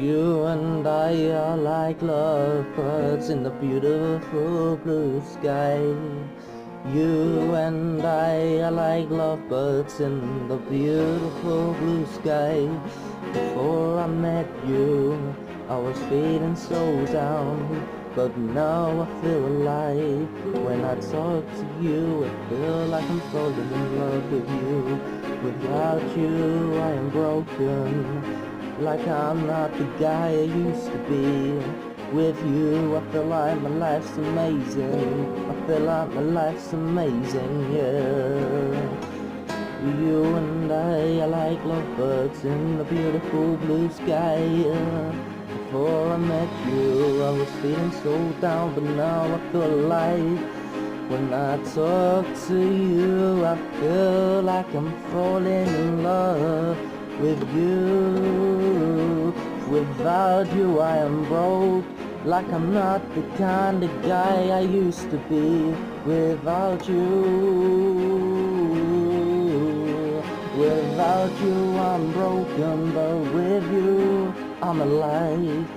You and I are like lovebirds in the beautiful blue sky. You and I are like lovebirds in the beautiful blue sky. Before I met you, I was feeling so down, but now I feel alive. When I talk to you, I feel like I'm falling in love with you. Without you, I am broken, like I'm not the guy I used to be. With you, I feel like my life's amazing. I feel like my life's amazing, yeah. You and I are like lovebirds in the beautiful blue sky, yeah. Before I met you, I was feeling so down, but now I feel alive. When I talk to you, I feel like I'm falling in love with you. Without you, I am broke, like I'm not the kind of guy I used to be. Without you, I'm broken, but with you, I'm alive.